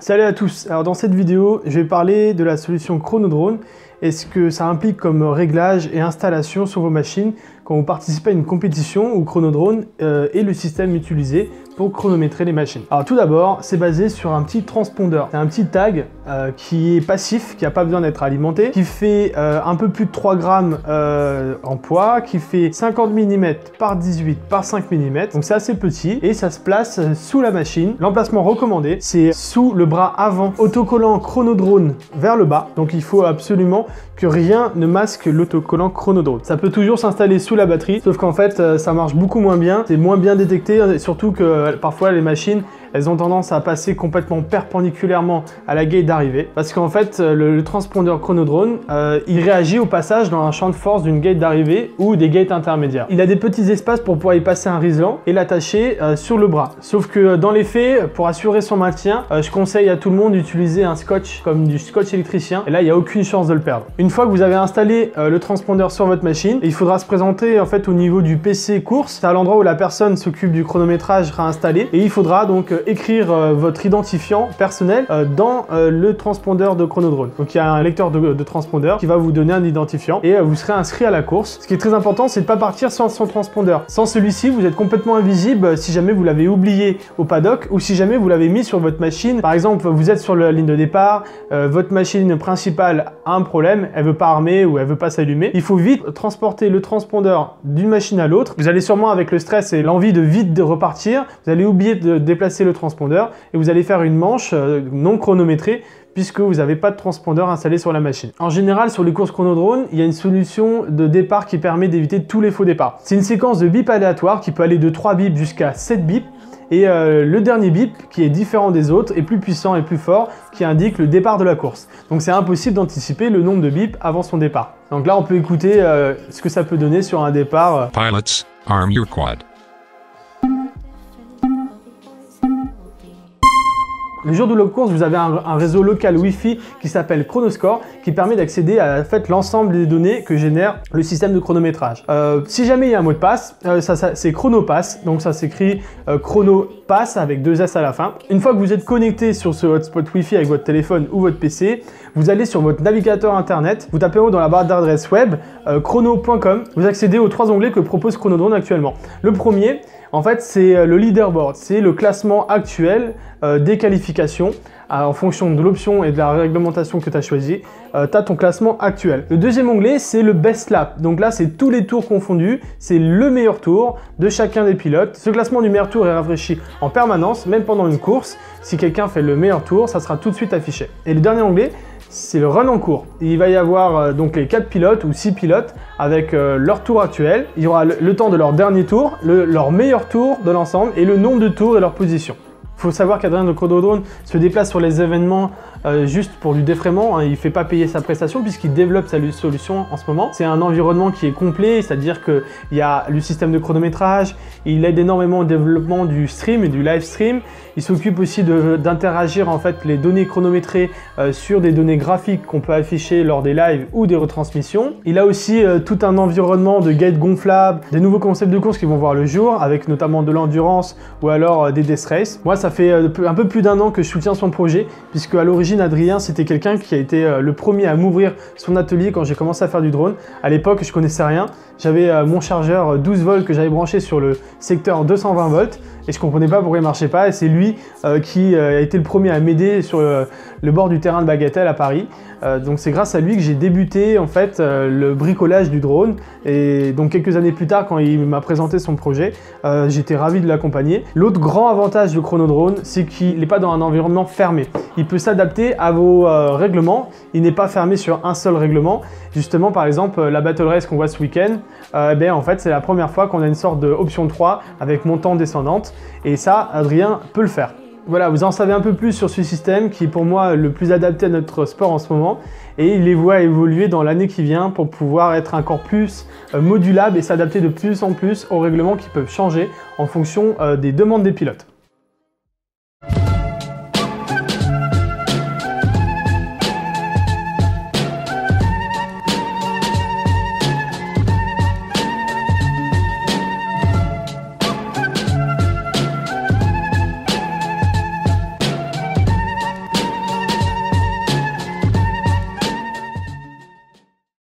Salut à tous, alors dans cette vidéo, je vais parler de la solution Chronodrone et ce que ça implique comme réglage et installation sur vos machines quand vous participez à une compétition où Chronodrone est le système utilisé pour chronométrer les machines. Alors tout d'abord, c'est basé sur un petit transpondeur. C'est un petit tag qui est passif, qui n'a pas besoin d'être alimenté, qui fait un peu plus de 3 grammes en poids, qui fait 50 mm par 18 par 5 mm, donc c'est assez petit et ça se place sous la machine. L'emplacement recommandé, c'est sous le bras avant, autocollant Chronodrone vers le bas, donc il faut absolument que rien ne masque l'autocollant Chronodrone. Ça peut toujours s'installer sous la batterie, sauf qu'en fait ça marche beaucoup moins bien, c'est moins bien détecté, et surtout que parfois les machines elles ont tendance à passer complètement perpendiculairement à la gate d'arrivée parce qu'en fait le transpondeur Chronodrone il réagit au passage dans un champ de force d'une gate d'arrivée ou des gates intermédiaires. Il a des petits espaces pour pouvoir y passer un riselant et l'attacher sur le bras. Sauf que dans les faits, pour assurer son maintien, je conseille à tout le monde d'utiliser un scotch comme du scotch électricien et là il n'y a aucune chance de le perdre. Une fois que vous avez installé le transpondeur sur votre machine, il faudra se présenter en fait au niveau du PC course, c'est à l'endroit où la personne s'occupe du chronométrage sera installé et il faudra donc écrire votre identifiant personnel dans le transpondeur de Chronodrone. Donc il y a un lecteur de transpondeur qui va vous donner un identifiant et vous serez inscrit à la course. Ce qui est très important, c'est de ne pas partir sans son transpondeur. Sans celui-ci, vous êtes complètement invisible si jamais vous l'avez oublié au paddock ou si jamais vous l'avez mis sur votre machine. Par exemple, vous êtes sur la ligne de départ, votre machine principale a un problème, elle veut pas armer ou elle veut pas s'allumer. Il faut vite transporter le transpondeur d'une machine à l'autre. Vous allez sûrement avec le stress et l'envie de vite de repartir, vous allez oublier de déplacer le transpondeur et vous allez faire une manche non chronométrée puisque vous n'avez pas de transpondeur installé sur la machine. En général, sur les courses Chronodrone, il y a une solution de départ qui permet d'éviter tous les faux départs. C'est une séquence de bips aléatoires qui peut aller de 3 bips jusqu'à 7 bips. Et le dernier bip, qui est différent des autres, est plus puissant et plus fort, qui indique le départ de la course. Donc c'est impossible d'anticiper le nombre de bips avant son départ. Donc là, on peut écouter ce que ça peut donner sur un départ. Pilots, arm your quad. Le jour de la course, vous avez un réseau local Wi-Fi qui s'appelle Chronoscore qui permet d'accéder à en fait, l'ensemble des données que génère le système de chronométrage. Si jamais il y a un mot de passe, c'est Chronopass, donc ça s'écrit Chronopass avec 2 S à la fin. Une fois que vous êtes connecté sur ce hotspot Wi-Fi avec votre téléphone ou votre PC, vous allez sur votre navigateur internet, vous tapez en haut dans la barre d'adresse web chrono.com, vous accédez aux 3 onglets que propose Chronodrone actuellement. Le premier, en fait, c'est le leaderboard, c'est le classement actuel des qualifications. En fonction de l'option et de la réglementation que tu as choisi, tu as ton classement actuel. Le deuxième onglet, c'est le best lap. Donc là, c'est tous les tours confondus, c'est le meilleur tour de chacun des pilotes. Ce classement du meilleur tour est rafraîchi en permanence, même pendant une course. Si quelqu'un fait le meilleur tour, ça sera tout de suite affiché. Et le dernier onglet, c'est le run en cours. Il va y avoir donc les 4 pilotes ou 6 pilotes avec leur tour actuel. Il y aura le temps de leur dernier tour, leur meilleur tour de l'ensemble et le nombre de tours et leur position. Il faut savoir qu'Adrien de Chronodrone se déplace sur les événements juste pour du défraiement, hein. Il ne fait pas payer sa prestation puisqu'il développe sa solution en ce moment. C'est un environnement qui est complet, c'est-à-dire qu'il y a le système de chronométrage, il aide énormément au développement du stream et du live stream. Il s'occupe aussi d'interagir en fait les données chronométrées sur des données graphiques qu'on peut afficher lors des lives ou des retransmissions. Il a aussi tout un environnement de gates gonflables, des nouveaux concepts de course qui vont voir le jour, avec notamment de l'endurance ou alors des death race. Moi, ça fait un peu plus d'1 an que je soutiens son projet, puisque à l'origine, Adrien, c'était quelqu'un qui a été le premier à m'ouvrir son atelier quand j'ai commencé à faire du drone. À l'époque, je connaissais rien. J'avais mon chargeur 12 volts que j'avais branché sur le secteur 220 volts et je comprenais pas pourquoi il marchait pas. Et c'est lui qui a été le premier à m'aider sur le bord du terrain de Bagatelle à Paris. Donc c'est grâce à lui que j'ai débuté en fait le bricolage du drone. Et donc quelques années plus tard, quand il m'a présenté son projet, j'étais ravi de l'accompagner. L'autre grand avantage de Chronodrone, c'est qu'il n'est pas dans un environnement fermé. Il peut s'adapter à vos règlements. Il n'est pas fermé sur un seul règlement. Justement, par exemple, la Battle Race qu'on voit ce week-end, en fait, c'est la première fois qu'on a une sorte d'option 3 avec montant descendante. Et ça, Adrien peut le faire. Voilà, vous en savez un peu plus sur ce système qui est pour moi le plus adapté à notre sport en ce moment. Et il les voit évoluer dans l'année qui vient pour pouvoir être encore plus modulable et s'adapter de plus en plus aux règlements qui peuvent changer en fonction des demandes des pilotes.